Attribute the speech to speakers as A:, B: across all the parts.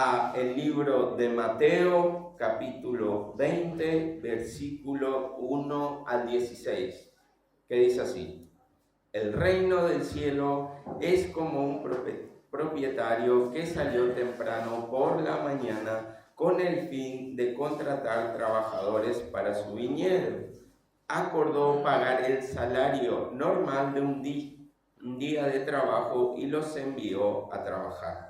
A: a el libro de Mateo, capítulo 20, versículo 1 al 16, que dice así: el reino del cielo es como un propietario que salió temprano por la mañana con el fin de contratar trabajadores para su viñedo. Acordó pagar el salario normal de un día de trabajo y los envió a trabajar.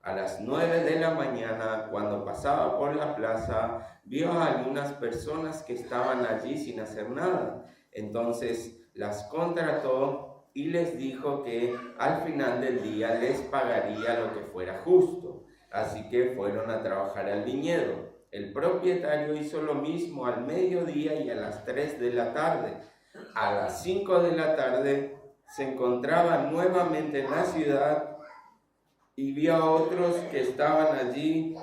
A: A las 9 de la mañana, cuando pasaba por la plaza, vio a algunas personas que estaban allí sin hacer nada. Entonces las contrató y les dijo que al final del día les pagaría lo que fuera justo. Así que fueron a trabajar al viñedo. El propietario hizo lo mismo al mediodía y a las 3 de la tarde. A las 5 de la tarde se encontraba nuevamente en la ciudad y vio a otros que estaban allí.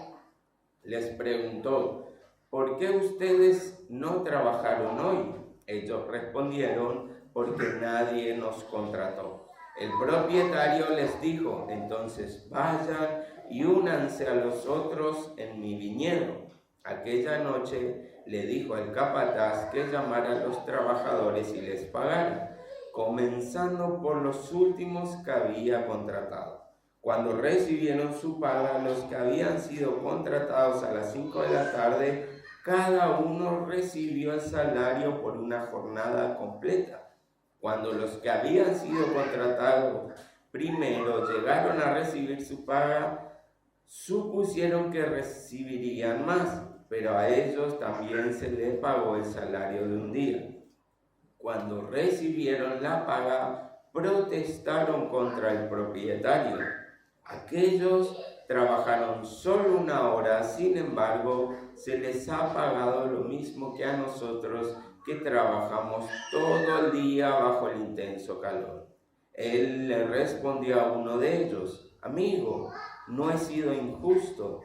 A: Les preguntó: ¿por qué ustedes no trabajaron hoy? Ellos respondieron: porque nadie nos contrató. El propietario les dijo: entonces vayan y únanse a los otros en mi viñedo. Aquella noche le dijo al capataz que llamara a los trabajadores y les pagara, comenzando por los últimos que había contratado. Cuando recibieron su paga, los que habían sido contratados a las 5 de la tarde, cada uno recibió el salario por una jornada completa. Cuando los que habían sido contratados primero llegaron a recibir su paga, supusieron que recibirían más, pero a ellos también se les pagó el salario de un día. Cuando recibieron la paga, protestaron contra el propietario. Aquellos trabajaron solo una hora, sin embargo, se les ha pagado lo mismo que a nosotros, que trabajamos todo el día bajo el intenso calor. Él le respondió a uno de ellos: amigo, no he sido injusto.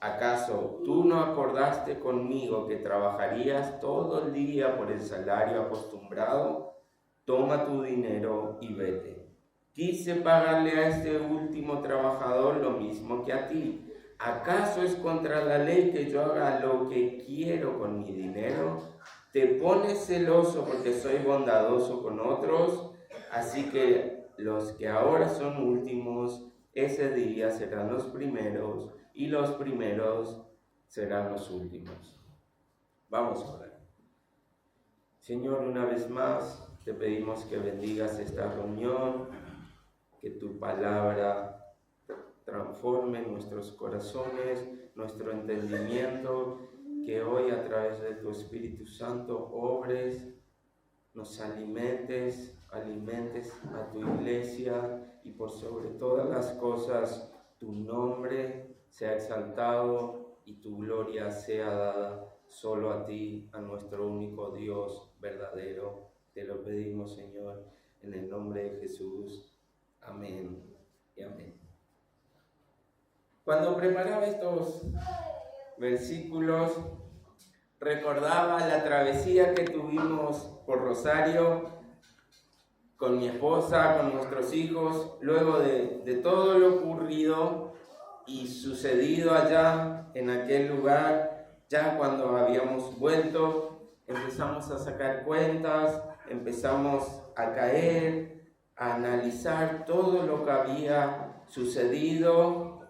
A: ¿Acaso tú no acordaste conmigo que trabajarías todo el día por el salario acostumbrado? Toma tu dinero y vete. Quise pagarle a este último trabajador lo mismo que a ti. ¿Acaso es contra la ley que yo haga lo que quiero con mi dinero? ¿Te pones celoso porque soy bondadoso con otros? Así que los que ahora son últimos, ese día serán los primeros, y los primeros serán los últimos. Vamos a orar. Señor, una vez más te pedimos que bendigas esta reunión, que tu palabra transforme nuestros corazones, nuestro entendimiento, que hoy a través de tu Espíritu Santo obres, nos alimentes a tu iglesia, y por sobre todas las cosas tu nombre sea exaltado y tu gloria sea dada solo a ti, a nuestro único Dios verdadero. Te lo pedimos, Señor, en el nombre de Jesús. Amén y amén. Cuando preparaba estos versículos, recordaba la travesía que tuvimos por Rosario con mi esposa, con nuestros hijos, luego de todo lo ocurrido y sucedido allá en aquel lugar. Ya cuando habíamos vuelto, empezamos a sacar cuentas, empezamos a caer, a analizar todo lo que había sucedido,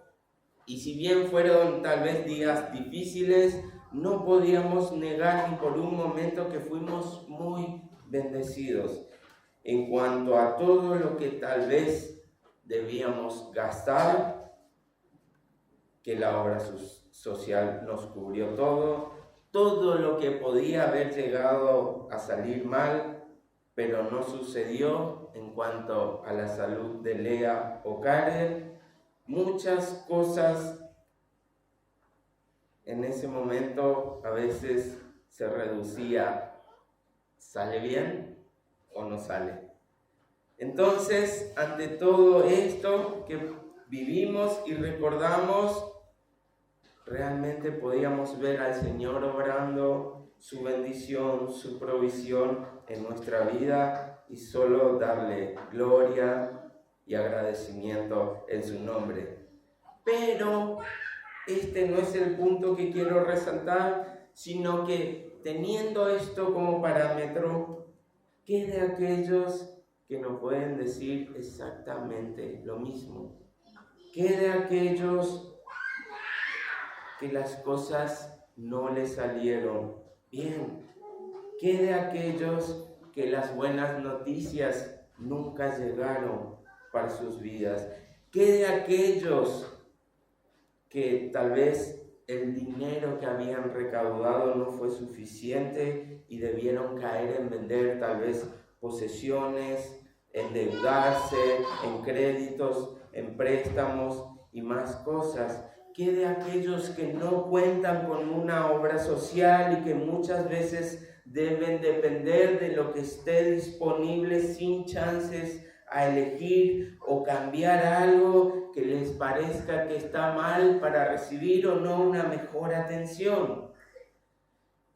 A: y si bien fueron tal vez días difíciles, no podíamos negar ni por un momento que fuimos muy bendecidos en cuanto a todo lo que tal vez debíamos gastar, que la obra social nos cubrió todo lo que podía haber llegado a salir mal, pero no sucedió en cuanto a la salud de Lea o Karen. Muchas cosas en ese momento a veces se reducía: ¿sale bien o no sale? Entonces, ante todo esto que vivimos y recordamos, realmente podíamos ver al Señor obrando su bendición, su provisión en nuestra vida, y solo darle gloria y agradecimiento en su nombre. Pero este no es el punto que quiero resaltar, sino que teniendo esto como parámetro, ¿qué de aquellos que no pueden decir exactamente lo mismo? ¿Qué de aquellos que las cosas no les salieron bien? ¿Qué de aquellos que las buenas noticias nunca llegaron para sus vidas? ¿Qué de aquellos que tal vez el dinero que habían recaudado no fue suficiente y debieron caer en vender tal vez posesiones, endeudarse en créditos, en préstamos y más cosas? ¿Qué de aquellos que no cuentan con una obra social y que muchas veces deben depender de lo que esté disponible sin chances a elegir o cambiar algo que les parezca que está mal para recibir o no una mejor atención?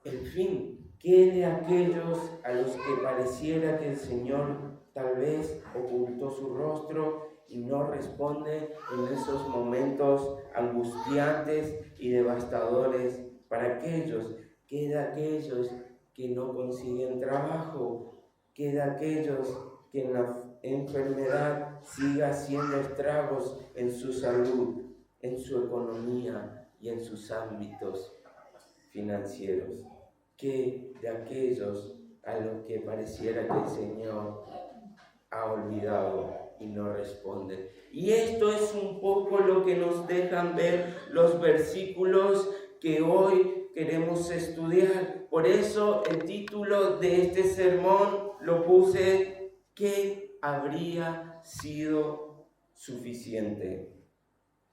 A: En fin, ¿qué de aquellos a los que pareciera que el Señor tal vez ocultó su rostro y no responde en esos momentos angustiantes y devastadores para aquellos? ¿Qué de aquellos que no consiguen trabajo? ¿Qué de aquellos que en la enfermedad siga haciendo estragos en su salud, en su economía y en sus ámbitos financieros? ¿Qué de aquellos a los que pareciera que el Señor ha olvidado y no responde? Y esto es un poco lo que nos dejan ver los versículos que hoy queremos estudiar. Por eso el título de este sermón lo puse: ¿qué habría sido suficiente?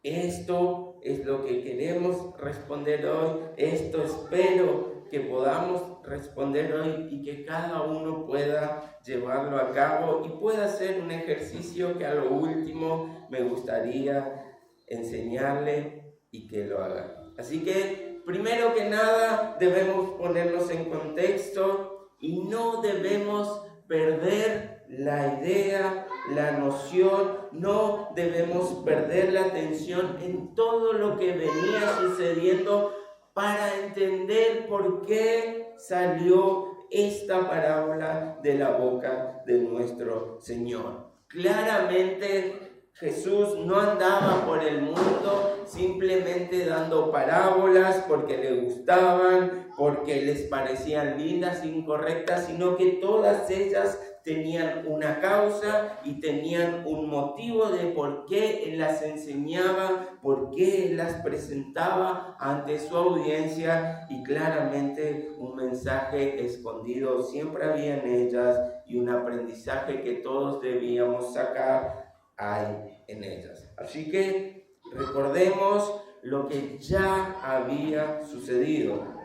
A: Esto es lo que queremos responder hoy. Esto espero que podamos responder hoy y que cada uno pueda llevarlo a cabo y pueda hacer un ejercicio que a lo último me gustaría enseñarle y que lo haga. Así que primero que nada debemos ponernos en contexto y no debemos perder la idea, la noción, no debemos perder la atención en todo lo que venía sucediendo para entender por qué salió esta parábola de la boca de nuestro Señor. Claramente Jesús no andaba por el mundo simplemente dando parábolas porque le gustaban, porque les parecían lindas e incorrectas, sino que todas ellas tenían una causa y tenían un motivo de por qué Él las enseñaba, por qué Él las presentaba ante su audiencia, y claramente un mensaje escondido siempre había en ellas y un aprendizaje que todos debíamos sacar hay en ellas. Así que recordemos lo que ya había sucedido,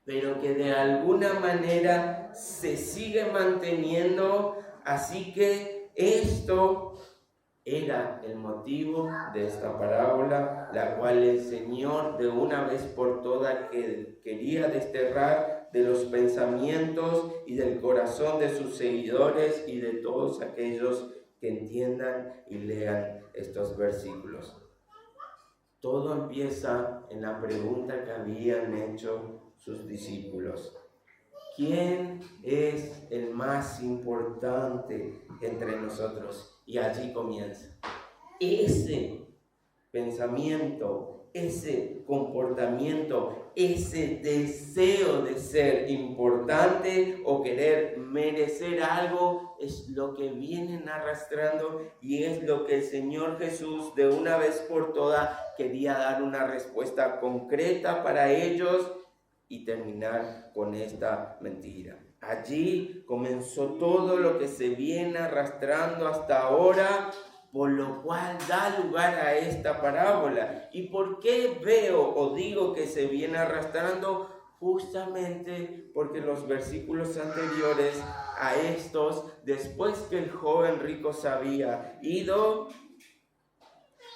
A: pero que de alguna manera se sigue manteniendo. Así que esto era el motivo de esta parábola, la cual el Señor de una vez por todas que quería desterrar de los pensamientos y del corazón de sus seguidores y de todos aquellos que entiendan y lean estos versículos. Todo empieza en la pregunta que habían hecho sus discípulos: ¿quién es el más importante entre nosotros? Y allí comienza ese pensamiento, ese comportamiento, ese deseo de ser importante o querer merecer algo, es lo que vienen arrastrando y es lo que el Señor Jesús de una vez por todas quería dar una respuesta concreta para ellos y terminar con esta mentira. Allí comenzó todo lo que se viene arrastrando hasta ahora, por lo cual da lugar a esta parábola. ¿Y por qué veo o digo que se viene arrastrando? Justamente porque los versículos anteriores a estos, después que el joven rico se había ido,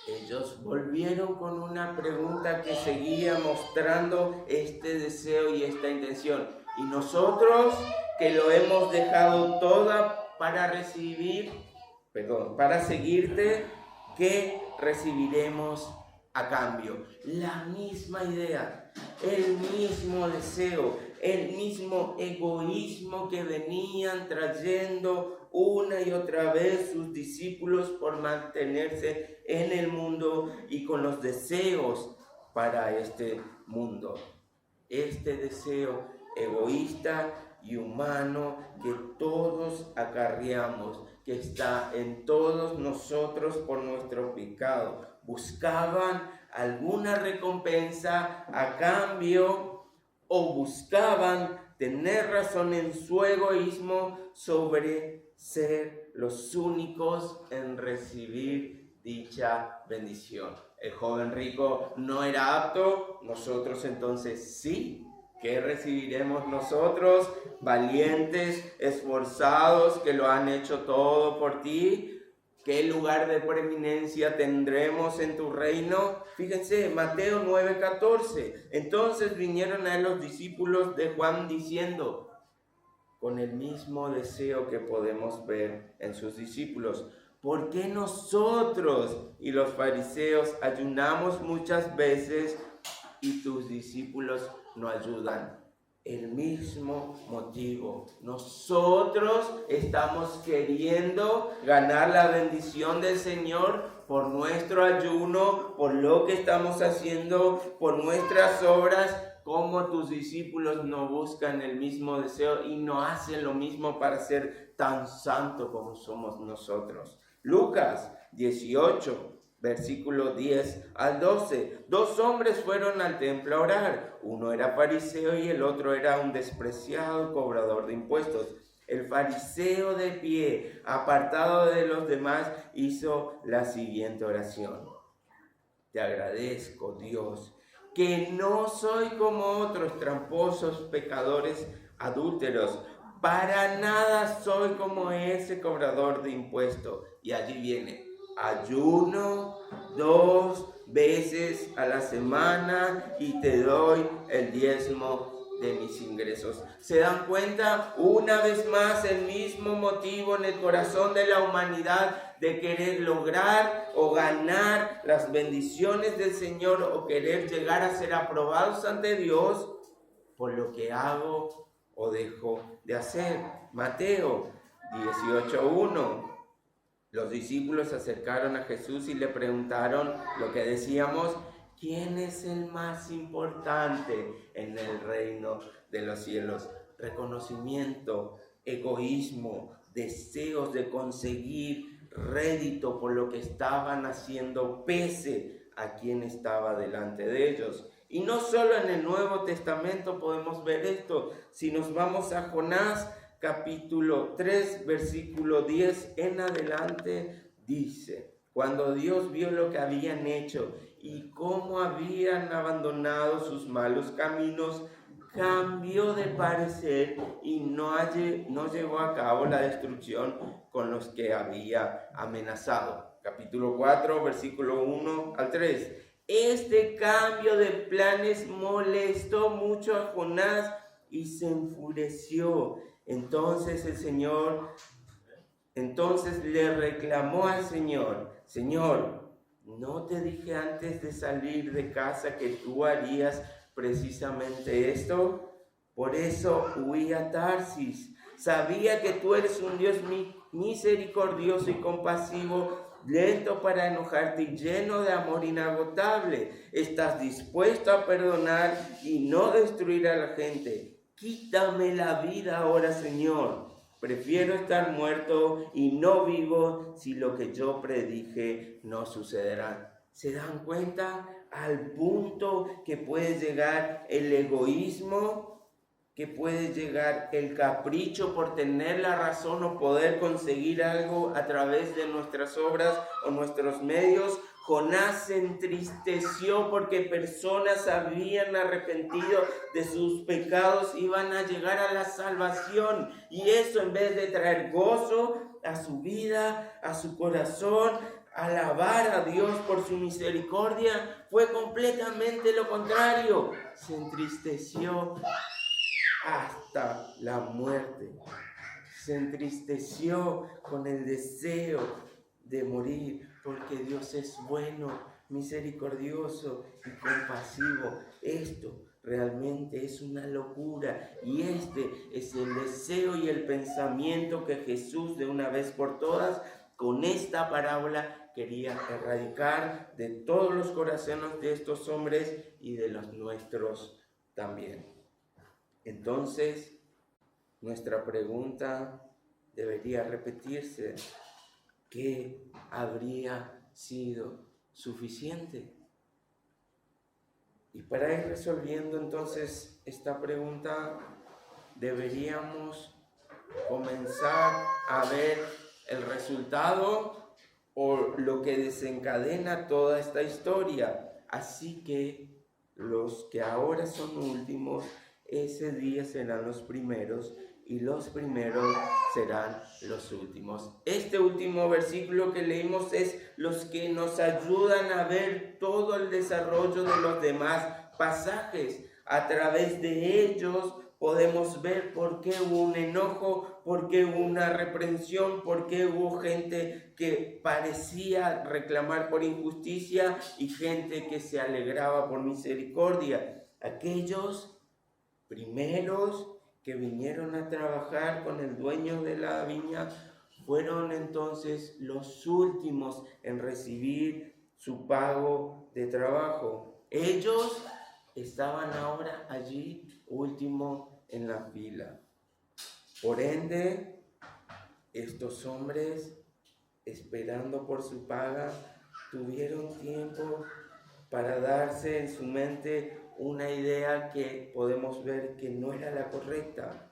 A: ellos volvieron con una pregunta que seguía mostrando este deseo y esta intención. Y nosotros, que lo hemos dejado toda para seguirte, ¿qué recibiremos a cambio. La misma idea, el mismo deseo, el mismo egoísmo que venían trayendo una y otra vez sus discípulos por mantenerse en el mundo y con los deseos para este mundo. Este deseo egoísta y humano que todos acarreamos, que está en todos nosotros por nuestro pecado. Buscaban alguna recompensa a cambio o buscaban tener razón en su egoísmo sobre ser los únicos en recibir dicha bendición. El joven rico no era apto, nosotros entonces sí. ¿Qué recibiremos nosotros? Valientes, esforzados, que lo han hecho todo por ti. ¿Qué lugar de preeminencia tendremos en tu reino? Fíjense, Mateo 9:14. Entonces vinieron a él los discípulos de Juan diciendo, con el mismo deseo que podemos ver en sus discípulos, ¿por qué nosotros y los fariseos ayunamos muchas veces y tus discípulos no ayudan? El mismo motivo. Nosotros estamos queriendo ganar la bendición del Señor por nuestro ayuno, por lo que estamos haciendo, por nuestras obras. Como tus discípulos no buscan el mismo deseo y no hacen lo mismo para ser tan santo como somos nosotros. Lucas 18. Versículo 10 al 12. 2 hombres fueron al templo a orar. Uno era fariseo y el otro era un despreciado cobrador de impuestos. El fariseo de pie, apartado de los demás, hizo la siguiente oración. Te agradezco, Dios, que no soy como otros tramposos, pecadores, adúlteros. Para nada soy como ese cobrador de impuestos. Y allí viene. Ayuno 2 veces a la semana y te doy el diezmo de mis ingresos. ¿Se dan cuenta? Una vez más el mismo motivo en el corazón de la humanidad de querer lograr o ganar las bendiciones del Señor o querer llegar a ser aprobados ante Dios por lo que hago o dejo de hacer. Mateo 18:1. Los discípulos se acercaron a Jesús y le preguntaron lo que decíamos, ¿quién es el más importante en el reino de los cielos? Reconocimiento, egoísmo, deseos de conseguir rédito por lo que estaban haciendo pese a quien estaba delante de ellos. Y no solo en el Nuevo Testamento podemos ver esto. Si nos vamos a Jonás, capítulo 3, versículo 10 en adelante, dice, cuando Dios vio lo que habían hecho y cómo habían abandonado sus malos caminos, cambió de parecer y no llevó a cabo la destrucción con los que había amenazado. Capítulo 4, versículo 1 al 3. Este cambio de planes molestó mucho a Jonás y se enfureció. Entonces le reclamó al Señor, Señor, ¿no te dije antes de salir de casa que tú harías precisamente esto? Por eso huí a Tarsis. Sabía que tú eres un Dios misericordioso y compasivo, lento para enojarte y lleno de amor inagotable. Estás dispuesto a perdonar y no destruir a la gente. Quítame la vida ahora, Señor. Prefiero estar muerto y no vivo si lo que yo predije no sucederá. ¿Se dan cuenta al punto que puede llegar el egoísmo? Que puede llegar el capricho por tener la razón o poder conseguir algo a través de nuestras obras o nuestros medios. Jonás se entristeció porque personas habían arrepentido de sus pecados, iban a llegar a la salvación, y eso en vez de traer gozo a su vida, a su corazón, alabar a Dios por su misericordia, fue completamente lo contrario. Se entristeció hasta la muerte. Se entristeció con el deseo de morir, porque Dios es bueno, misericordioso y compasivo. Esto realmente es una locura, y este es el deseo y el pensamiento que Jesús, de una vez por todas, con esta parábola quería erradicar de todos los corazones de estos hombres y de los nuestros también. Entonces, nuestra pregunta debería repetirse: ¿qué habría sido suficiente? Y para ir resolviendo entonces esta pregunta, deberíamos comenzar a ver el resultado o lo que desencadena toda esta historia. Así que los que ahora son últimos, ese día serán los primeros, y los primeros serán los últimos. Este último versículo que leímos es los que nos ayudan a ver todo el desarrollo de los demás pasajes. A través de ellos podemos ver por qué hubo un enojo, por qué hubo una reprensión, por qué hubo gente que parecía reclamar por injusticia y gente que se alegraba por misericordia. Aquellos primeros que vinieron a trabajar con el dueño de la viña fueron entonces los últimos en recibir su pago de trabajo. Ellos estaban ahora allí último en la fila. Por ende, estos hombres, esperando por su paga, tuvieron tiempo para darse en su mente una idea que podemos ver que no era la correcta.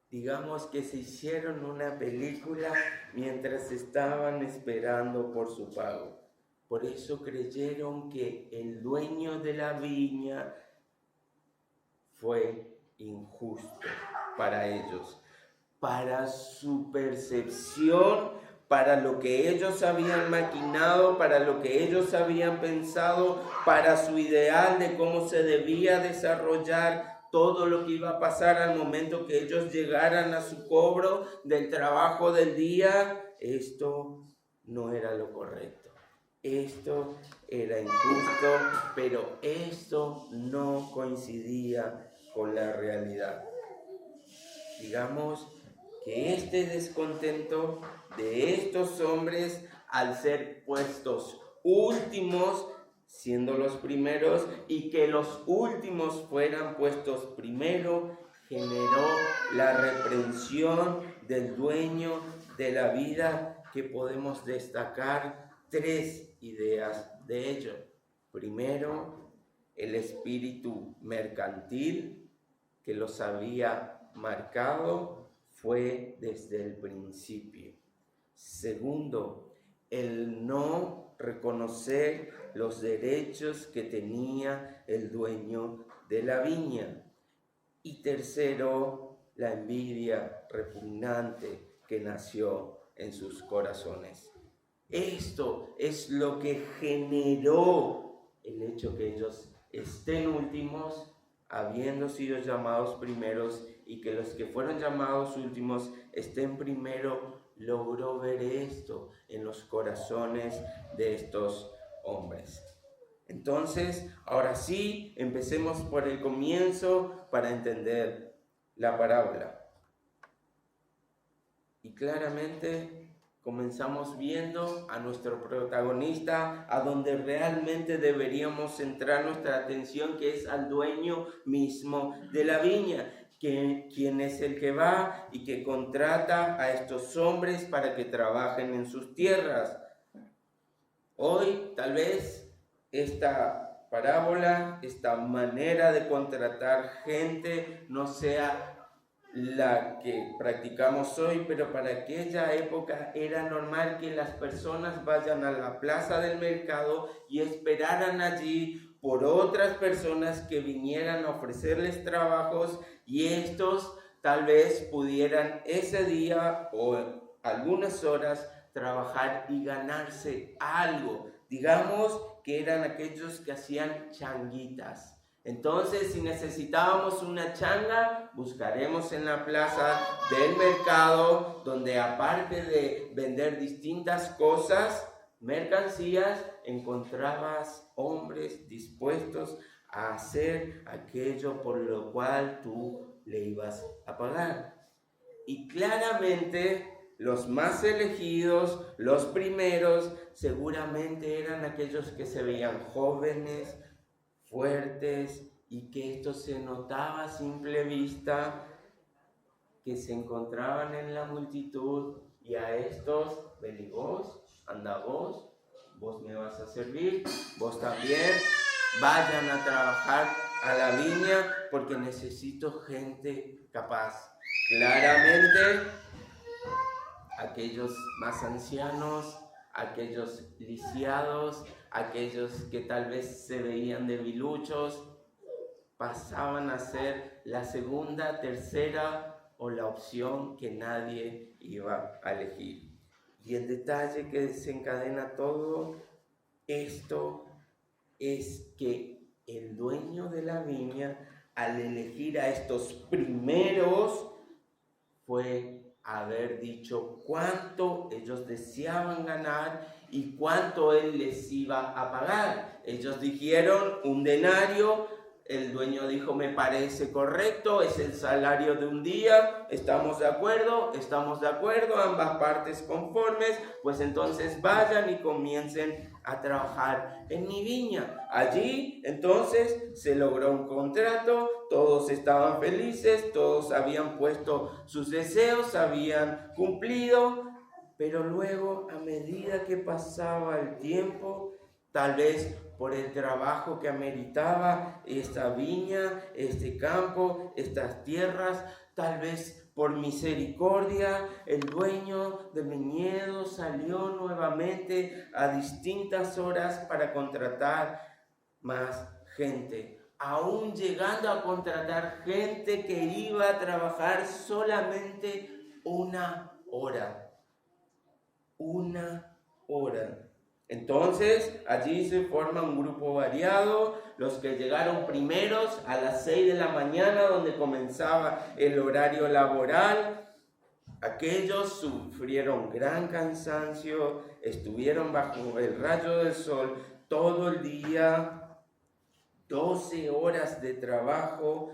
A: Digamos que se hicieron una película mientras estaban esperando por su pago. Por eso creyeron que el dueño de la viña fue injusto para ellos, para su percepción, para lo que ellos habían maquinado, para lo que ellos habían pensado, para su ideal de cómo se debía desarrollar todo lo que iba a pasar al momento que ellos llegaran a su cobro del trabajo del día. Esto no era lo correcto. Esto era injusto, pero esto no coincidía con la realidad. Digamos que este descontento de estos hombres al ser puestos últimos, siendo los primeros, y que los últimos fueran puestos primero, generó la reprensión del dueño de la vida, que podemos destacar 3 ideas de ello. Primero, el espíritu mercantil que los había marcado fue desde el principio. Segundo, el no reconocer los derechos que tenía el dueño de la viña. Y tercero, la envidia repugnante que nació en sus corazones. Esto es lo que generó el hecho que ellos estén últimos, habiendo sido llamados primeros, y que los que fueron llamados últimos estén primero. Logró ver esto en los corazones de estos hombres. Entonces, ahora sí, empecemos por el comienzo para entender la parábola. Y claramente comenzamos viendo a nuestro protagonista, a donde realmente deberíamos centrar nuestra atención, que es al dueño mismo de la viña, quien es el que va y que contrata a estos hombres para que trabajen en sus tierras. Hoy tal vez esta parábola, esta manera de contratar gente no sea la que practicamos hoy, pero para aquella época era normal que las personas vayan a la plaza del mercado y esperaran allí por otras personas que vinieran a ofrecerles trabajos, y estos tal vez pudieran ese día o algunas horas trabajar y ganarse algo. Digamos que eran aquellos que hacían changuitas. Entonces, si necesitábamos una changa, buscaremos en la plaza del mercado, donde aparte de vender distintas cosas, mercancías, encontrabas hombres dispuestos a hacer aquello por lo cual tú le ibas a pagar. Y claramente los más elegidos, los primeros, seguramente eran aquellos que se veían jóvenes, fuertes, y que esto se notaba a simple vista, que se encontraban en la multitud, y a estos, vení vos, anda vos me vas a servir, vos también, vayan a trabajar a la viña porque necesito gente capaz. Claramente, aquellos más ancianos, aquellos lisiados, aquellos que tal vez se veían debiluchos, pasaban a ser la segunda, tercera o la opción que nadie iba a elegir. Y el detalle que desencadena todo esto es que el dueño de la viña, al elegir a estos primeros, fue haber dicho cuánto ellos deseaban ganar y cuánto él les iba a pagar. Ellos dijeron 1 denario, el dueño dijo me parece correcto, es el salario de un día, estamos de acuerdo, ambas partes conformes, pues entonces vayan y comiencen a trabajar en mi viña. Allí entonces se logró un contrato, todos estaban felices, todos habían puesto sus deseos, habían cumplido, pero luego a medida que pasaba el tiempo, tal vez por el trabajo que ameritaba esta viña, este campo, estas tierras, tal vez por misericordia, el dueño del viñedo salió nuevamente a distintas horas para contratar más gente, aún llegando a contratar gente que iba a trabajar solamente 1 hora. 1 hora. Entonces, allí se forma un grupo variado, los que llegaron primeros a las 6 de la mañana, donde comenzaba el horario laboral. Aquellos sufrieron gran cansancio, estuvieron bajo el rayo del sol todo el día, 12 horas de trabajo,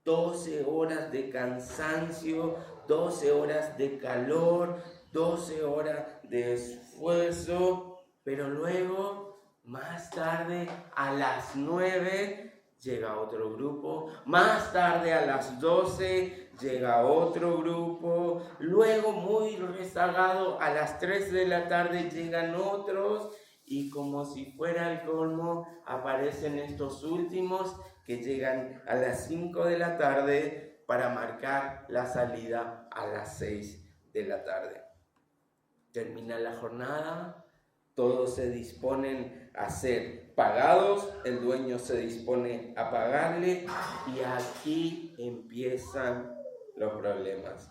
A: 12 horas de cansancio, 12 horas de calor, 12 horas de esfuerzo, pero luego, más tarde, a las 9, llega otro grupo, más tarde a las 12 llega otro grupo, luego muy rezagado a las 3 de la tarde llegan otros, y como si fuera el colmo aparecen estos últimos que llegan a las 5 de la tarde para marcar la salida a las 6 de la tarde. Termina la jornada, todos se disponen a ser pagados, el dueño se dispone a pagarle, y aquí empiezan los problemas.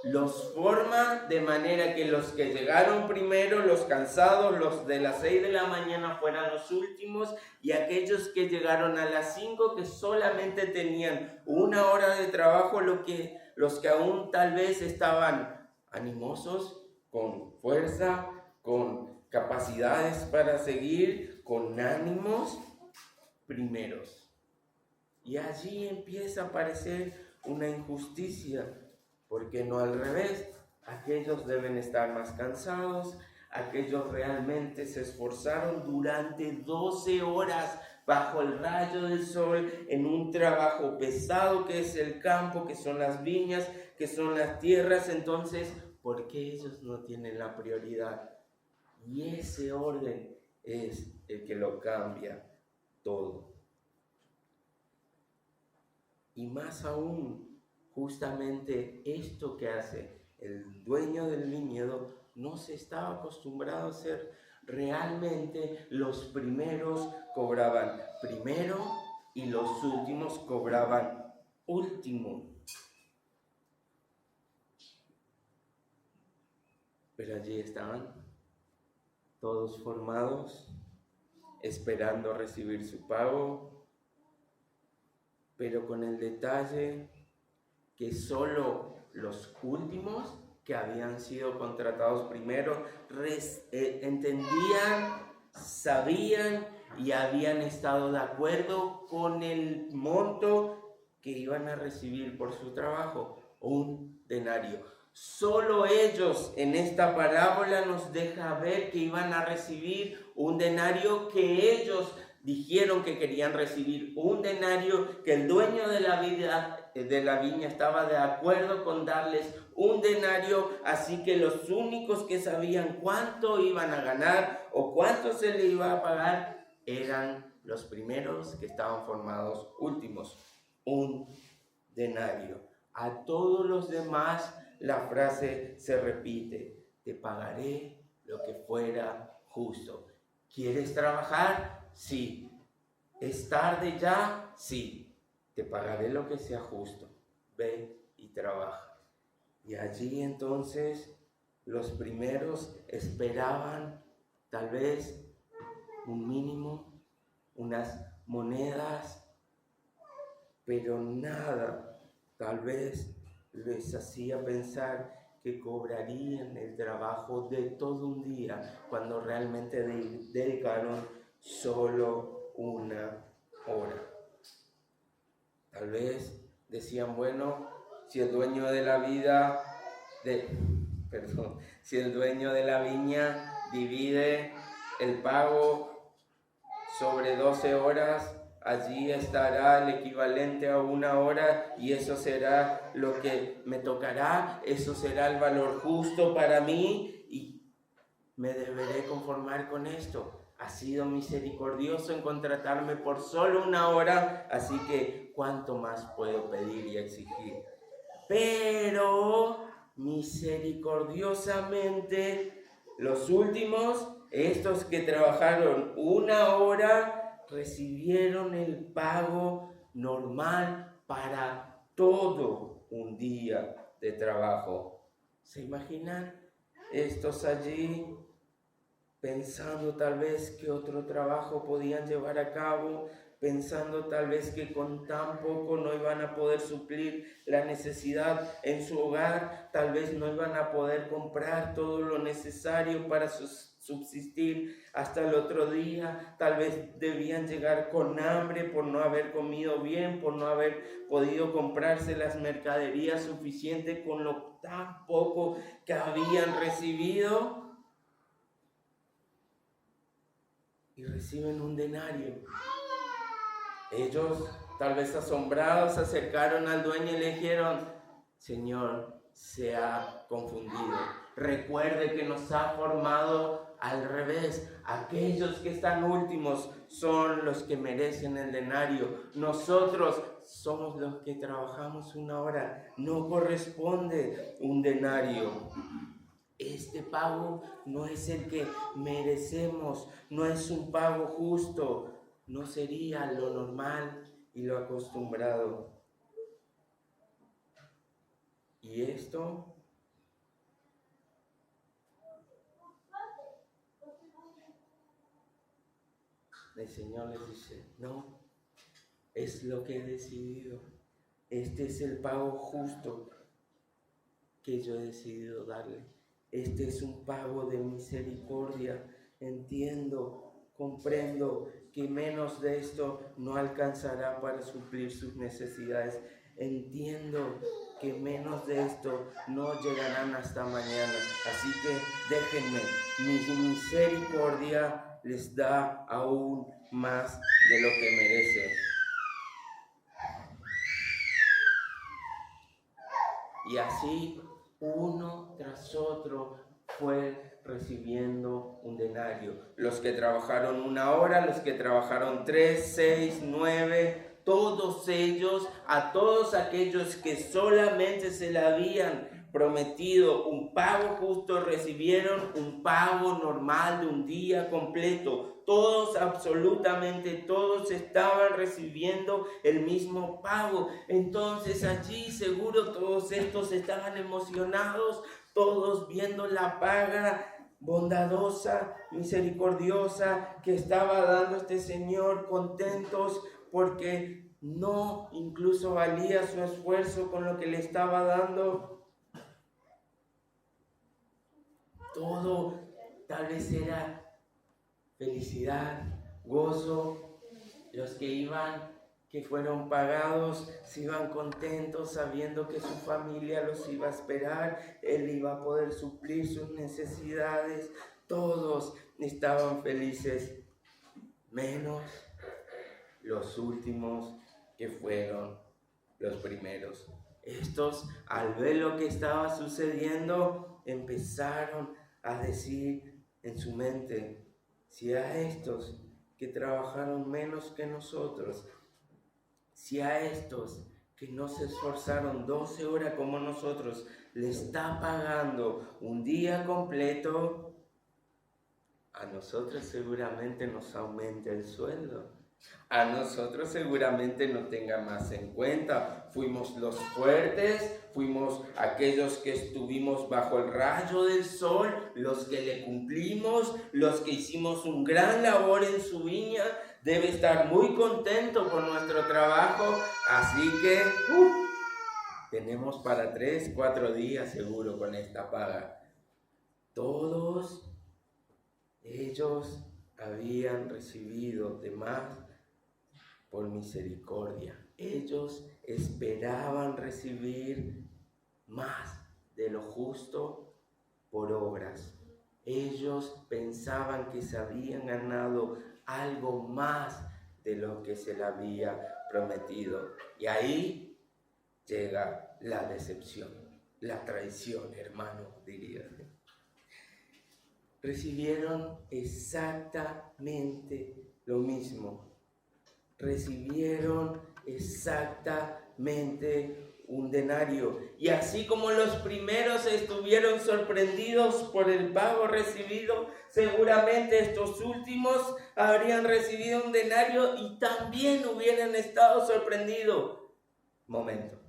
A: Los forma de manera que los que llegaron primero, los cansados, los de las 6 de la mañana fueran los últimos, y aquellos que llegaron a las 5, que solamente tenían 1 hora de trabajo, los que aún tal vez estaban animosos, con fuerza, con capacidades para seguir, con ánimos, primeros. Y allí empieza a aparecer una injusticia, porque no al revés. Aquellos deben estar más cansados, aquellos realmente se esforzaron durante 12 horas bajo el rayo del sol en un trabajo pesado que es el campo, que son las viñas, que son las tierras. Entonces, ¿por qué ellos no tienen la prioridad? Y ese orden es el que lo cambia todo. Y más aún, justamente esto que hace el dueño del viñedo no se estaba acostumbrado a hacer. Realmente los primeros cobraban primero y los últimos cobraban último. Pero allí estaban, todos formados, esperando recibir su pago, pero con el detalle que solo los últimos que habían sido contratados primero entendían, sabían y habían estado de acuerdo con el monto que iban a recibir por su trabajo, un denario. Solo ellos en esta parábola nos deja ver que iban a recibir un denario, que ellos dijeron que querían recibir un denario, que el dueño de la viña estaba de acuerdo con darles un denario, así que los únicos que sabían cuánto iban a ganar o cuánto se le iba a pagar eran los primeros que estaban formados últimos, un denario. A todos los demás la frase se repite: te pagaré lo que fuera justo. ¿Quieres trabajar? Sí. ¿Es tarde ya? Sí. Te pagaré lo que sea justo. Ve y trabaja. Y allí entonces los primeros esperaban tal vez un mínimo, unas monedas, pero nada tal vez les hacía pensar que cobrarían el trabajo de todo un día cuando realmente dedicaron solo una hora. Tal vez decían, bueno, si el dueño de la viña divide el pago sobre 12 horas, allí estará el equivalente a una hora y eso será lo que me tocará, eso será el valor justo para mí y me deberé conformar con esto. Ha sido misericordioso en contratarme por solo una hora, así que ¿cuánto más puedo pedir y exigir? Pero misericordiosamente los últimos, estos que trabajaron una hora, recibieron el pago normal para todo un día de trabajo. ¿Se imaginan estos allí pensando tal vez que otro trabajo podían llevar a cabo, pensando tal vez que con tan poco no iban a poder suplir la necesidad en su hogar, tal vez no iban a poder comprar todo lo necesario para subsistir hasta el otro día, tal vez debían llegar con hambre por no haber comido bien, por no haber podido comprarse las mercaderías suficientes con lo tan poco que habían recibido. Y reciben un denario. Ellos, tal vez asombrados, se acercaron al dueño y le dijeron: Señor, se ha confundido. Recuerde que nos ha formado al revés. Aquellos que están últimos son los que merecen el denario. Nosotros somos los que trabajamos una hora. No corresponde un denario. Este pago no es el que merecemos, no es un pago justo, no sería lo normal y lo acostumbrado. Y esto el Señor les dice: no, es lo que he decidido. Este es el pago justo que yo he decidido darle. Este es un pago de misericordia. Entiendo, comprendo que menos de esto no alcanzará para suplir sus necesidades. Entiendo que menos de esto no llegarán hasta mañana. Así que déjenme, mi misericordia les da aún más de lo que merecen. Y así, uno tras otro, fue recibiendo un denario. Los que trabajaron una hora, los que trabajaron 3, 6, 9, todos ellos, a todos aquellos que solamente se le habían prometido un pago justo, recibieron un pago normal de un día completo. Todos, absolutamente todos, estaban recibiendo el mismo pago. Entonces allí seguro todos estos estaban emocionados, todos viendo la paga bondadosa, misericordiosa que estaba dando este Señor, contentos porque no incluso valía su esfuerzo con lo que le estaba dando. todo tal vez era felicidad, gozo. Los que fueron pagados, se iban contentos sabiendo que su familia los iba a esperar, él iba a poder suplir sus necesidades. Todos estaban felices, menos los últimos que fueron los primeros. Estos, al ver lo que estaba sucediendo, empezaron a decir en su mente: si a estos que trabajaron menos que nosotros, si a estos que no se esforzaron 12 horas como nosotros, le está pagando un día completo, a nosotros seguramente nos aumenta el sueldo. A nosotros seguramente nos tenga más en cuenta. Fuimos los fuertes, fuimos aquellos que estuvimos bajo el rayo del sol, los que le cumplimos, los que hicimos un gran labor en su viña. Debe estar muy contento por nuestro trabajo, así que tenemos para 3, 4 días seguro con esta paga. Todos ellos habían recibido de más por misericordia. Ellos esperaban recibir más de lo justo por obras. Ellos pensaban que se habían ganado algo más de lo que se le había prometido. Y ahí llega la decepción, la traición, hermano, diría. Recibieron exactamente lo mismo. Recibieron exactamente un denario. Y así como los primeros estuvieron sorprendidos por el pago recibido, seguramente estos últimos habrían recibido un denario y también hubieran estado sorprendidos. Momento,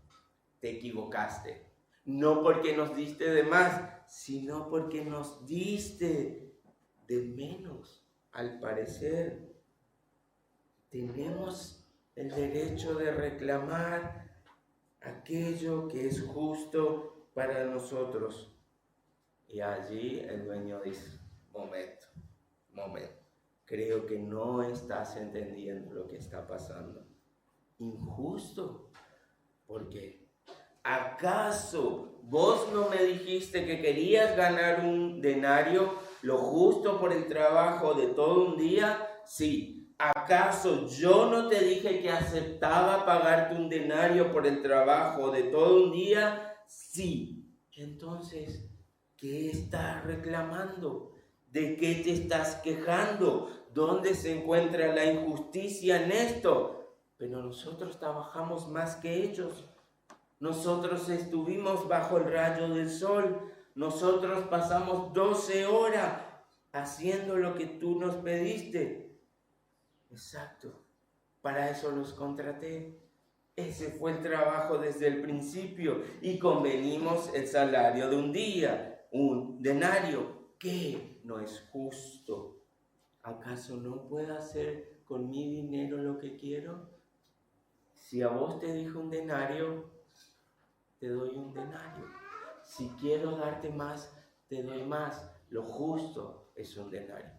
A: te equivocaste. No porque nos diste de más, sino porque nos diste de menos. Al parecer, tenemos el derecho de reclamar aquello que es justo para nosotros. Y allí el dueño dice: momento, creo que no estás entendiendo lo que está pasando. Injusto. ¿Por qué? ¿Acaso vos no me dijiste que querías ganar un denario, lo justo por el trabajo de todo un día? Sí. ¿Acaso yo no te dije que aceptaba pagarte un denario por el trabajo de todo un día? Sí. Entonces, ¿qué estás reclamando? ¿De qué te estás quejando? ¿Dónde se encuentra la injusticia en esto? Pero nosotros trabajamos más que ellos. Nosotros estuvimos bajo el rayo del sol. Nosotros pasamos 12 horas haciendo lo que tú nos pediste. Exacto. Para eso los contraté. Ese fue el trabajo desde el principio. Y convenimos el salario de un día, un denario. ¿Qué no es justo? ¿Acaso no puedo hacer con mi dinero lo que quiero? Si a vos te dijo un denario, te doy un denario. Si quiero darte más, te doy más. Lo justo es un denario.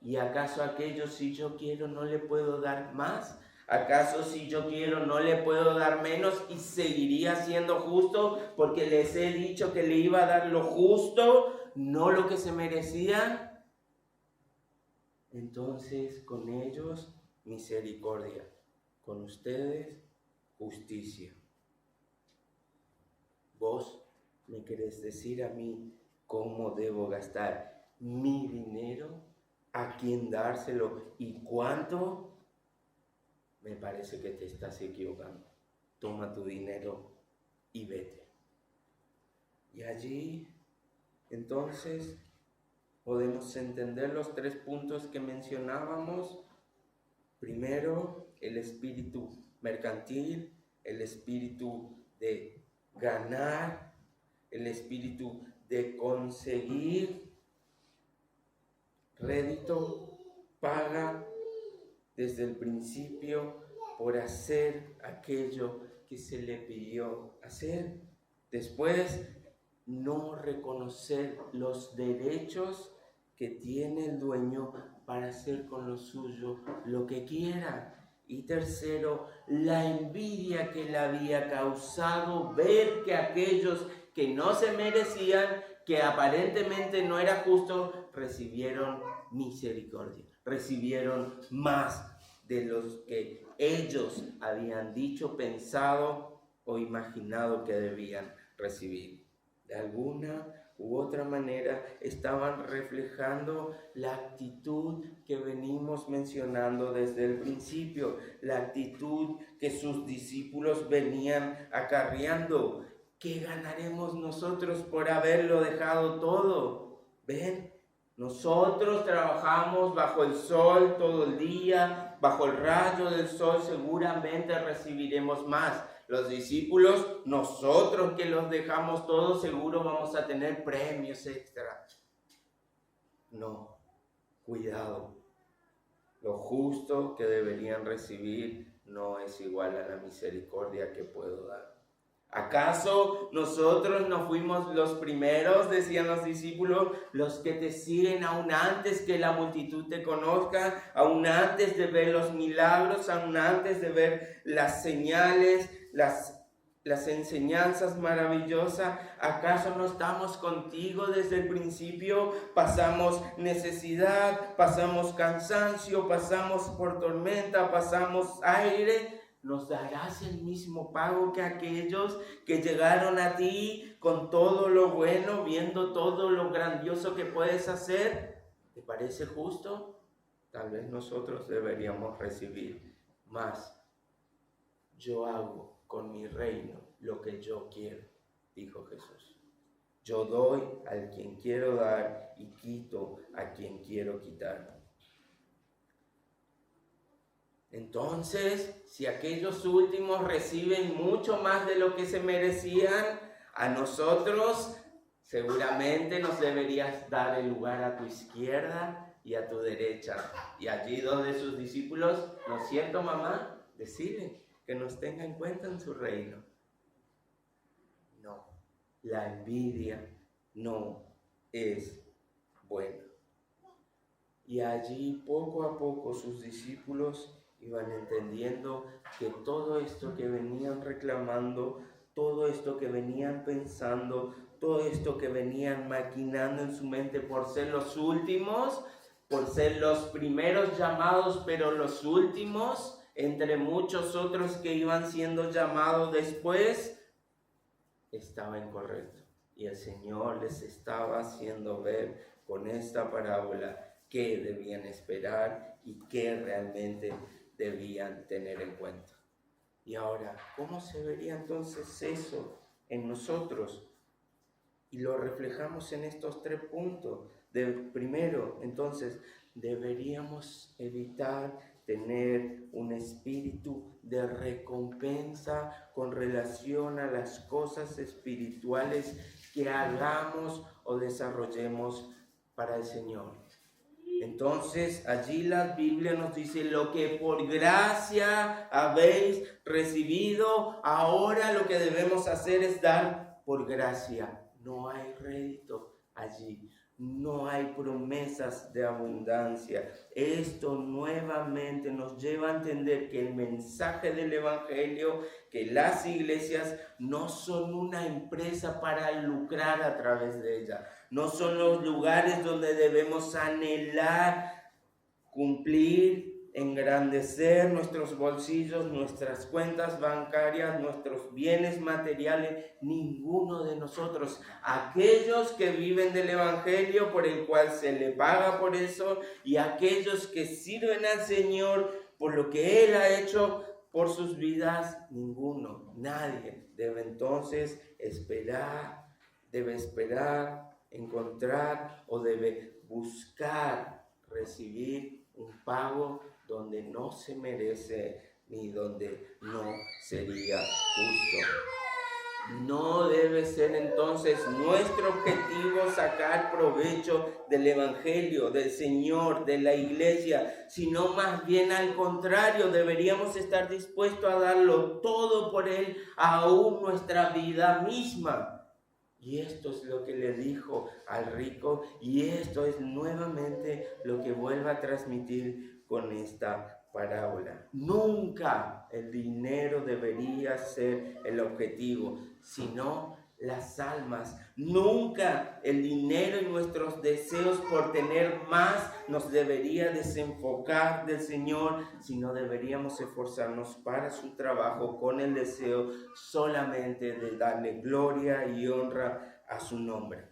A: ¿Y acaso aquello, si yo quiero, no le puedo dar más? ¿Acaso si yo quiero, no le puedo dar menos y seguiría siendo justo porque les he dicho que le iba a dar lo justo, no lo que se merecían? Entonces, con ellos, misericordia. Con ustedes, justicia. ¿Vos me querés decir a mí cómo debo gastar mi dinero? ¿A quién dárselo? ¿Y cuánto? Me parece que te estás equivocando. Toma tu dinero y vete. Y allí, entonces, podemos entender los 3 puntos que mencionábamos. Primero, el espíritu mercantil, el espíritu de ganar, el espíritu de conseguir rédito, paga desde el principio por hacer aquello que se le pidió hacer. Después, no reconocer los derechos que tiene el dueño para hacer con lo suyo lo que quiera. Y tercero, la envidia que le había causado ver que aquellos que no se merecían, que aparentemente no era justo, recibieron misericordia, recibieron más de los que ellos habían dicho, pensado o imaginado que debían recibir. De alguna u otra manera estaban reflejando la actitud que venimos mencionando desde el principio, la actitud que sus discípulos venían acarreando. ¿Qué ganaremos nosotros por haberlo dejado todo? ¿Ven? Nosotros trabajamos bajo el sol todo el día, bajo el rayo del sol, seguramente recibiremos más. Los discípulos, nosotros que los dejamos todos, seguro vamos a tener premios extra. No, cuidado. Lo justo que deberían recibir no es igual a la misericordia que puedo dar. ¿Acaso nosotros no fuimos los primeros, decían los discípulos, los que te siguen aún antes que la multitud te conozca, aún antes de ver los milagros, aún antes de ver las señales, las enseñanzas maravillosas? ¿Acaso no estamos contigo desde el principio? Pasamos necesidad, pasamos cansancio, pasamos por tormenta, pasamos aire. ¿Nos darás el mismo pago que aquellos que llegaron a ti con todo lo bueno, viendo todo lo grandioso que puedes hacer? ¿Te parece justo? Tal vez nosotros deberíamos recibir más. Yo hago con mi reino lo que yo quiero, dijo Jesús. Yo doy al quien quiero dar y quito a quien quiero quitar. Entonces, si aquellos últimos reciben mucho más de lo que se merecían, a nosotros seguramente nos deberías dar el lugar a tu izquierda y a tu derecha. Y allí donde sus discípulos, ¿no es cierto, mamá? Decirle que nos tenga en cuenta en su reino. No, la envidia no es buena. Y allí poco a poco sus discípulos iban entendiendo que todo esto que venían reclamando, todo esto que venían pensando, todo esto que venían maquinando en su mente por ser los últimos, por ser los primeros llamados, pero los últimos, entre muchos otros que iban siendo llamados después, estaba incorrecto. Y el Señor les estaba haciendo ver con esta parábola qué debían esperar y qué realmente debían tener en cuenta. Y ahora, ¿cómo se vería entonces eso en nosotros? Y lo reflejamos en estos 3 puntos. Primero, entonces, deberíamos evitar tener un espíritu de recompensa con relación a las cosas espirituales que hagamos o desarrollemos para el Señor. Entonces, allí la Biblia nos dice: lo que por gracia habéis recibido, ahora lo que debemos hacer es dar por gracia. No hay rédito allí, no hay promesas de abundancia. Esto nuevamente nos lleva a entender que el mensaje del Evangelio, que las iglesias no son una empresa para lucrar a través de ella. No son los lugares donde debemos anhelar, cumplir, engrandecer nuestros bolsillos, nuestras cuentas bancarias, nuestros bienes materiales. Ninguno de nosotros. Aquellos que viven del Evangelio, por el cual se le paga por eso, y aquellos que sirven al Señor por lo que Él ha hecho por sus vidas, ninguno, nadie debe entonces debe esperar, encontrar o debe buscar recibir un pago donde no se merece ni donde no sería justo. No debe ser entonces nuestro objetivo sacar provecho del Evangelio, del Señor, de la iglesia, sino más bien al contrario, deberíamos estar dispuestos a darlo todo por Él, aún nuestra vida misma. Y esto es lo que le dijo al rico, y esto es nuevamente lo que vuelve a transmitir con esta parábola. Nunca el dinero debería ser el objetivo, sino las almas. Nunca el dinero y nuestros deseos por tener más nos debería desenfocar del Señor, sino deberíamos esforzarnos para su trabajo con el deseo solamente de darle gloria y honra a su nombre.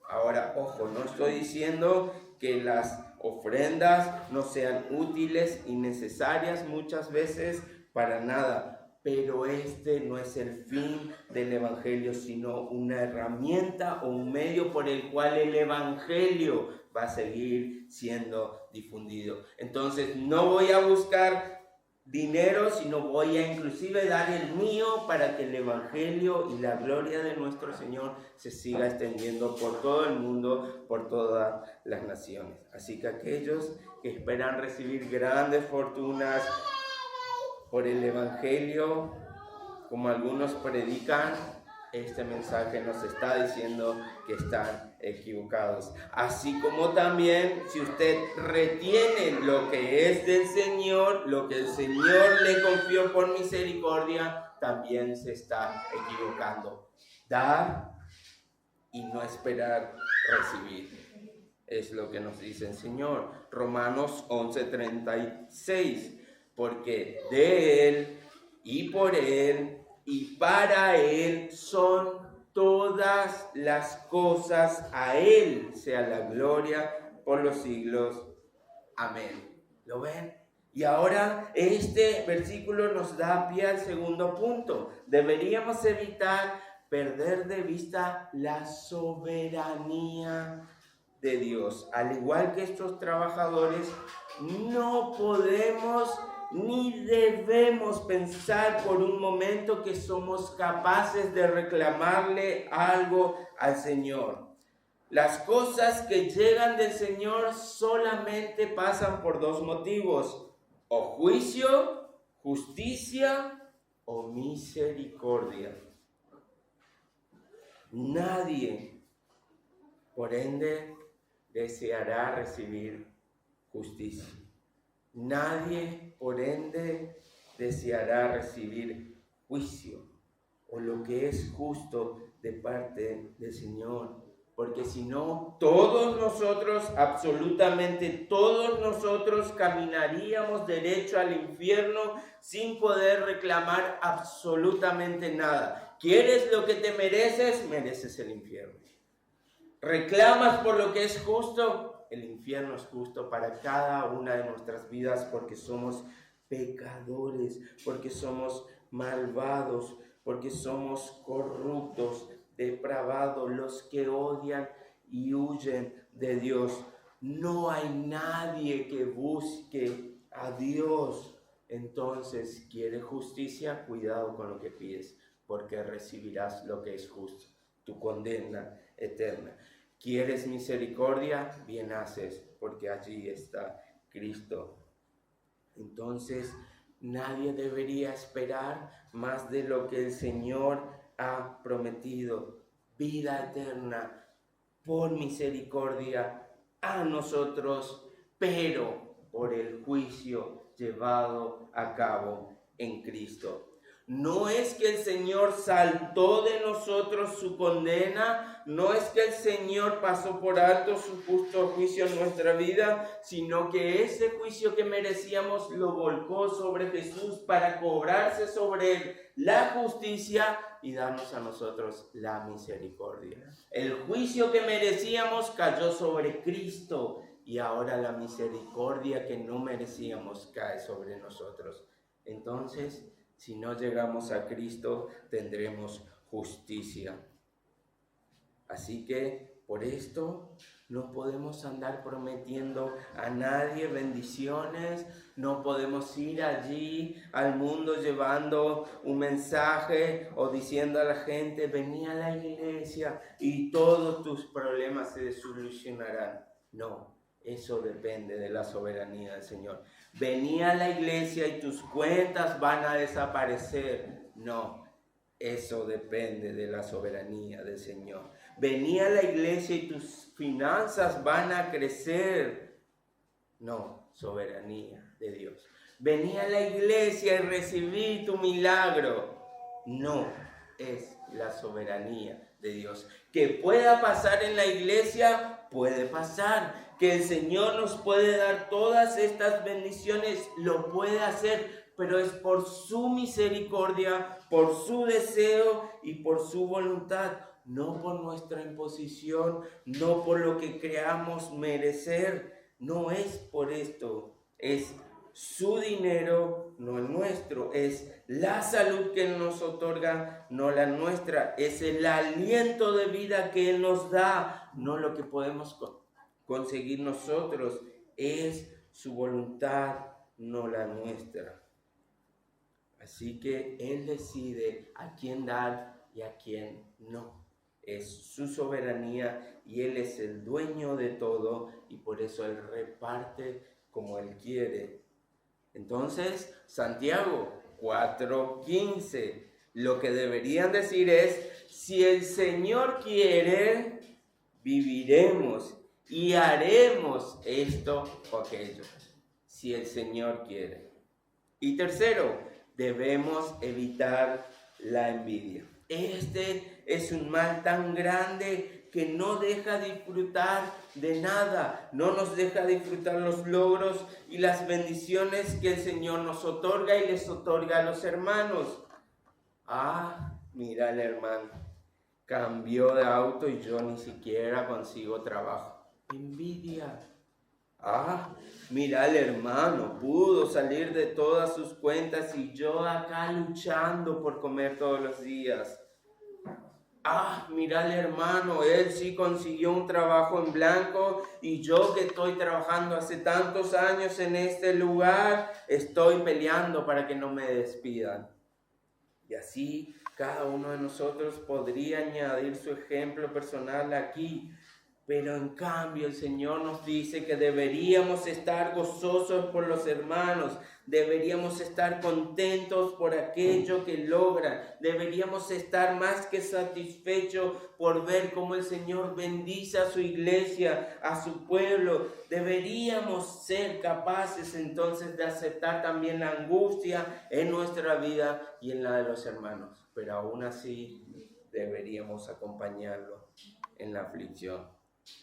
A: Ahora, ojo, no estoy diciendo que las ofrendas no sean útiles y necesarias muchas veces, para nada, pero este no es el fin del Evangelio, sino una herramienta o un medio por el cual el Evangelio va a seguir siendo difundido. Entonces, no voy a buscar dinero, sino voy a inclusive dar el mío para que el Evangelio y la gloria de nuestro Señor se siga extendiendo por todo el mundo, por todas las naciones. Así que aquellos que esperan recibir grandes fortunas por el Evangelio, como algunos predican, este mensaje nos está diciendo que están equivocados. Así como también, si usted retiene lo que es del Señor, lo que el Señor le confió por misericordia, también se está equivocando. Dar y no esperar recibir. Es lo que nos dice el Señor. Romanos 11:36. Porque de Él y por Él y para Él son todas las cosas, a Él sea la gloria por los siglos. Amén. ¿Lo ven? Y ahora este versículo nos da pie al segundo punto. Deberíamos evitar perder de vista la soberanía de Dios. Al igual que estos trabajadores, no podemos ni debemos pensar por un momento que somos capaces de reclamarle algo al Señor. Las cosas que llegan del Señor solamente pasan por dos motivos: o juicio, justicia o misericordia. Nadie, por ende, deseará recibir justicia. Nadie, por ende, deseará recibir juicio o lo que es justo de parte del Señor. Porque si no, todos nosotros, absolutamente todos nosotros, caminaríamos derecho al infierno sin poder reclamar absolutamente nada. ¿Quieres lo que te mereces? Mereces el infierno. ¿Reclamas por lo que es justo? El infierno es justo para cada una de nuestras vidas, porque somos pecadores, porque somos malvados, porque somos corruptos, depravados, los que odian y huyen de Dios. No hay nadie que busque a Dios. Entonces, ¿quieres justicia? Cuidado con lo que pides, porque recibirás lo que es justo, tu condena eterna. ¿Quieres misericordia? Bien haces, porque allí está Cristo. Entonces, nadie debería esperar más de lo que el Señor ha prometido: vida eterna por misericordia a nosotros, pero por el juicio llevado a cabo en Cristo. No es que el Señor saltó de nosotros su condena, no es que el Señor pasó por alto su justo juicio en nuestra vida, sino que ese juicio que merecíamos lo volcó sobre Jesús para cobrarse sobre él la justicia y darnos a nosotros la misericordia. El juicio que merecíamos cayó sobre Cristo y ahora la misericordia que no merecíamos cae sobre nosotros. Entonces, si no llegamos a Cristo, tendremos justicia. Así que, por esto, no podemos andar prometiendo a nadie bendiciones, no podemos ir allí al mundo llevando un mensaje o diciendo a la gente: vení a la iglesia y todos tus problemas se solucionarán. No. Eso depende de la soberanía del Señor. Vení a la iglesia y tus cuentas van a desaparecer. No, Eso depende de la soberanía del Señor. Vení a la iglesia y tus finanzas van a crecer. No, soberanía de Dios. Vení a la iglesia y recibí tu milagro. No, es la soberanía de Dios. Que pueda pasar en la iglesia, puede pasar. Que el Señor nos puede dar todas estas bendiciones, lo puede hacer, pero es por su misericordia, por su deseo y por su voluntad, no por nuestra imposición, no por lo que creamos merecer. No es por esto, es su dinero, no el nuestro, es la salud que Él nos otorga, no la nuestra, es el aliento de vida que Él nos da, no lo que podemos conseguir nosotros, es su voluntad, no la nuestra. Así que Él decide a quién dar y a quién no. Es su soberanía y Él es el dueño de todo y por eso Él reparte como Él quiere. Entonces, Santiago 4:15, lo que deberían decir es, si el Señor quiere, viviremos y haremos esto o aquello. Si el Señor quiere. Y tercero, debemos evitar la envidia. Este es un mal tan grande que no deja disfrutar de nada, no nos deja disfrutar los logros y las bendiciones que el Señor nos otorga y les otorga a los hermanos. Mira el hermano, cambió de auto y yo ni siquiera consigo trabajo. Envidia. Mira el hermano, pudo salir de todas sus cuentas y yo acá luchando por comer todos los días. Mira el hermano, él sí consiguió un trabajo en blanco y yo que estoy trabajando hace tantos años en este lugar, estoy peleando para que no me despidan. Y así cada uno de nosotros podría añadir su ejemplo personal aquí. Pero en cambio el Señor nos dice que deberíamos estar gozosos por los hermanos, deberíamos estar contentos por aquello que logran, deberíamos estar más que satisfechos por ver cómo el Señor bendice a su iglesia, a su pueblo. Deberíamos ser capaces entonces de aceptar también la angustia en nuestra vida y en la de los hermanos, pero aún así deberíamos acompañarlo en la aflicción.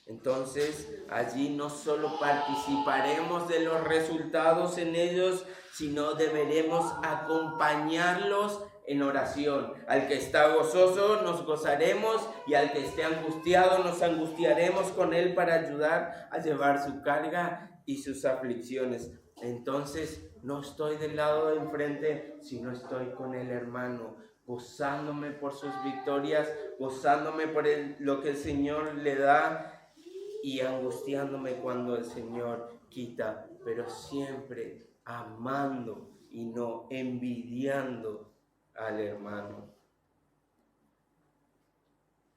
A: Entonces allí no solo participaremos de los resultados en ellos, sino deberemos acompañarlos en oración. Al que está gozoso nos gozaremos y al que esté angustiado nos angustiaremos con él para ayudar a llevar su carga y sus aflicciones. Entonces no estoy del lado de enfrente, sino estoy con el hermano, gozándome por sus victorias, gozándome por lo que el Señor le da y angustiándome cuando el Señor quita, pero siempre amando y no envidiando al hermano.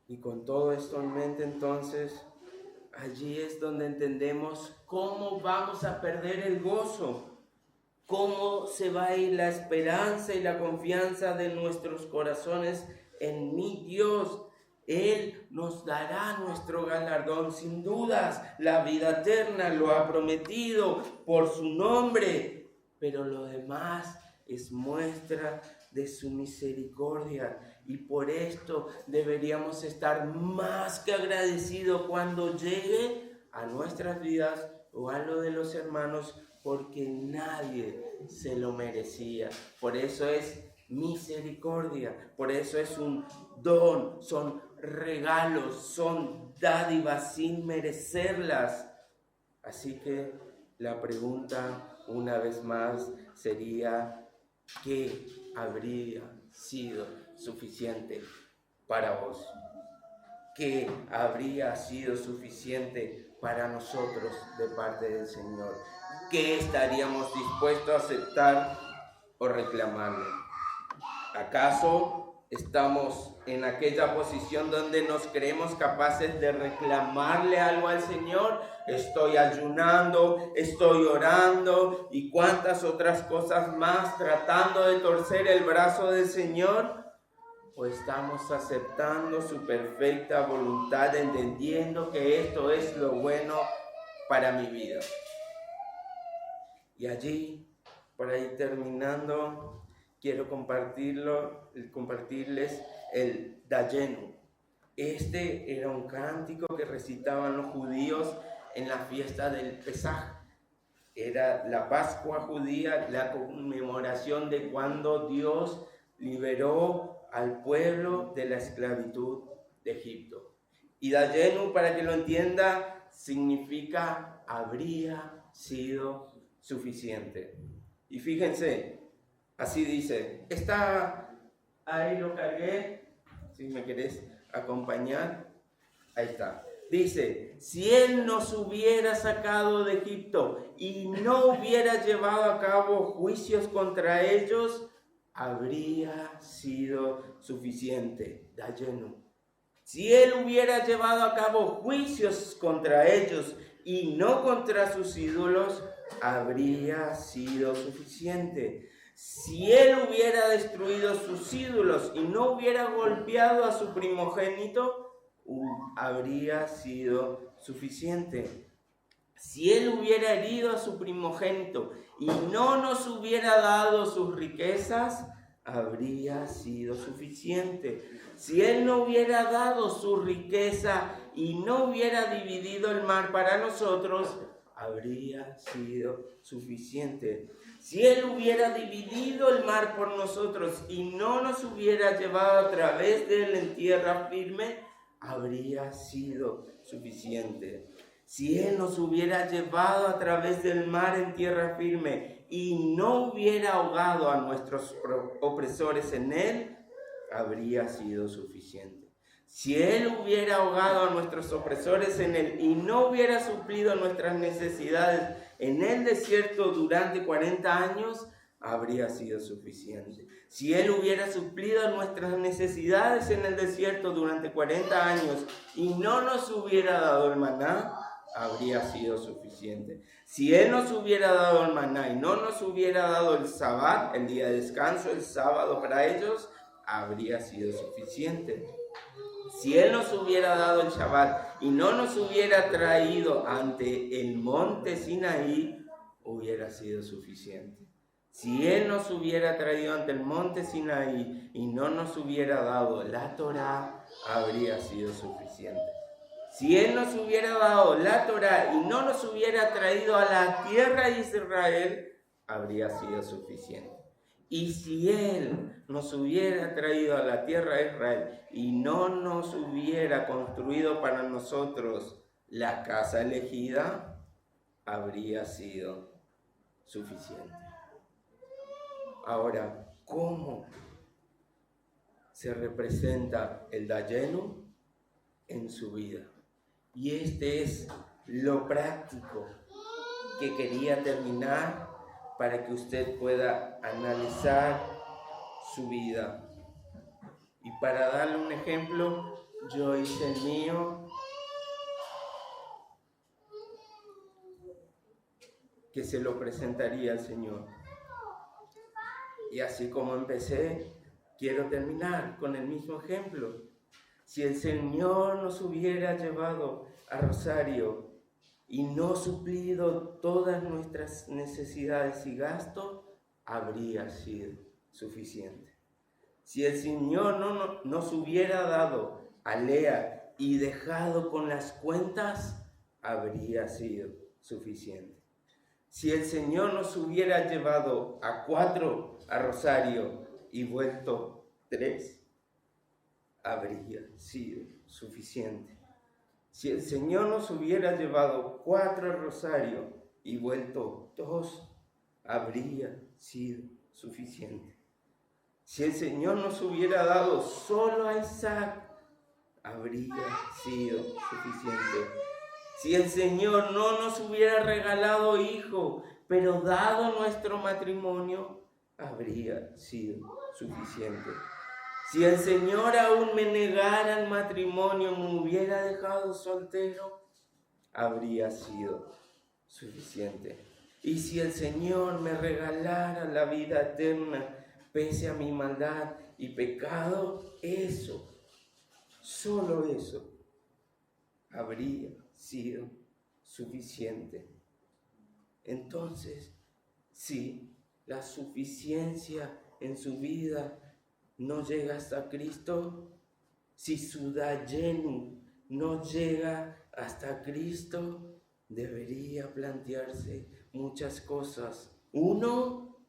A: Y con todo esto en mente, entonces, allí es donde entendemos cómo vamos a perder el gozo. ¿Cómo se va a ir la esperanza y la confianza de nuestros corazones en mi Dios? Él nos dará nuestro galardón, sin dudas, la vida eterna, lo ha prometido por su nombre, pero lo demás es muestra de su misericordia y por esto deberíamos estar más que agradecidos cuando llegue a nuestras vidas o a lo de los hermanos, porque nadie se lo merecía. Por eso es misericordia, por eso es un don, son regalos, son dádivas sin merecerlas. Así que la pregunta una vez más sería, ¿qué habría sido suficiente para vos? ¿Qué habría sido suficiente para nosotros de parte del Señor? ¿Qué estaríamos dispuestos a aceptar o reclamarle? ¿Acaso estamos en aquella posición donde nos creemos capaces de reclamarle algo al Señor? Estoy ayunando, estoy orando y cuántas otras cosas más tratando de torcer el brazo del Señor. ¿O estamos aceptando su perfecta voluntad, entendiendo que esto es lo bueno para mi vida? Y allí, para ir terminando, quiero compartirles el Dayenu. Este era un cántico que recitaban los judíos en la fiesta del Pesaj. Era la Pascua judía, la conmemoración de cuando Dios liberó al pueblo de la esclavitud de Egipto. Y Dayenu, para que lo entienda, significa habría sido suficiente. Y fíjense, así dice, ahí lo cargué, si me querés acompañar, ahí está. Dice, si Él nos hubiera sacado de Egipto y no hubiera llevado a cabo juicios contra ellos, habría sido suficiente. Dayenu. Si Él hubiera llevado a cabo juicios contra ellos y no contra sus ídolos, habría sido suficiente. Si Él hubiera destruido sus ídolos y no hubiera golpeado a su primogénito, habría sido suficiente. Si Él hubiera herido a su primogénito y no nos hubiera dado sus riquezas, habría sido suficiente. Si Él no hubiera dado su riqueza y no hubiera dividido el mar para nosotros, habría sido suficiente. Si Él hubiera dividido el mar por nosotros y no nos hubiera llevado a través de él en tierra firme, habría sido suficiente. Si Él nos hubiera llevado a través del mar en tierra firme y no hubiera ahogado a nuestros opresores en él, habría sido suficiente. Si Él hubiera ahogado a nuestros opresores en él y no hubiera suplido nuestras necesidades en el desierto durante 40 años, habría sido suficiente. Si Él hubiera suplido nuestras necesidades en el desierto durante 40 años y no nos hubiera dado el maná, habría sido suficiente. Si Él nos hubiera dado el maná y no nos hubiera dado el sabbat, el día de descanso, el sábado para ellos, habría sido suficiente. Si Él nos hubiera dado el Shabbat y no nos hubiera traído ante el monte Sinaí, hubiera sido suficiente. Si Él nos hubiera traído ante el monte Sinaí y no nos hubiera dado la Torá, habría sido suficiente. Si Él nos hubiera dado la Torá y no nos hubiera traído a la tierra de Israel, habría sido suficiente. Y si Él nos hubiera traído a la tierra de Israel y no nos hubiera construido para nosotros la casa elegida, habría sido suficiente. Ahora, ¿cómo se representa el Dayenu en su vida? Y este es lo práctico que quería terminar para que usted pueda analizar su vida. Y para darle un ejemplo, yo hice el mío, que se lo presentaría al Señor. Y así como empecé, quiero terminar con el mismo ejemplo. Si el Señor nos hubiera llevado a Rosario y no suplido todas nuestras necesidades y gastos, habría sido suficiente. Si el Señor no nos hubiera dado a Lea y dejado con las cuentas, habría sido suficiente. Si el Señor nos hubiera llevado a 4 a Rosario y vuelto 3, habría sido suficiente. Si el Señor nos hubiera llevado 4 a Rosario y vuelto 2, habría sido suficiente. Si el Señor nos hubiera dado solo a Isaac, habría sido suficiente. Si el Señor no nos hubiera regalado hijo, pero dado nuestro matrimonio, habría sido suficiente. Si el Señor aún me negara el matrimonio, me hubiera dejado soltero, habría sido suficiente. Y si el Señor me regalara la vida eterna, pese a mi maldad y pecado, eso, solo eso, habría sido suficiente. Entonces, si la suficiencia en su vida no llega hasta Cristo, si su dayenu no llega hasta Cristo, debería plantearse muchas cosas. Uno,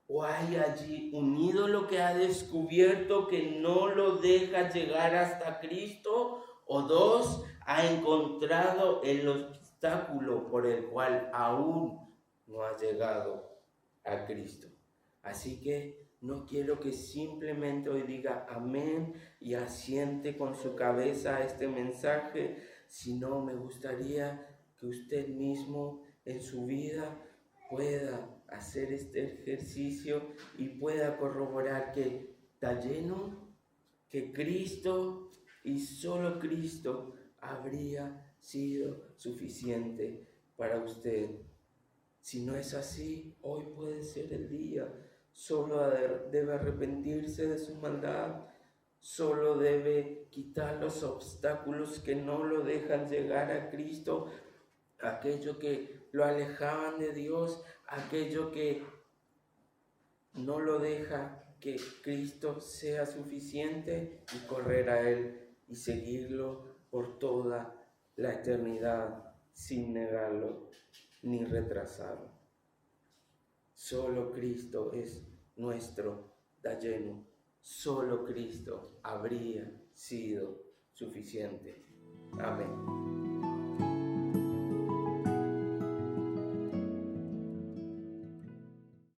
A: o hay allí un ídolo que ha descubierto que no lo deja llegar hasta Cristo, o dos, ha encontrado el obstáculo por el cual aún no ha llegado a Cristo. Así que no quiero que simplemente hoy diga amén y asiente con su cabeza a este mensaje, sino me gustaría que usted mismo en su vida pueda hacer este ejercicio y pueda corroborar que está lleno, que Cristo y solo Cristo habría sido suficiente para usted. Si no es así, hoy puede ser el día. Solo debe arrepentirse de su maldad, solo debe quitar los obstáculos que no lo dejan llegar a Cristo, aquello que lo alejaban de Dios, aquello que no lo deja que Cristo sea suficiente, y correr a Él y seguirlo por toda la eternidad sin negarlo ni retrasarlo. Solo Cristo es nuestro dayenu. Solo Cristo habría sido suficiente. Amén.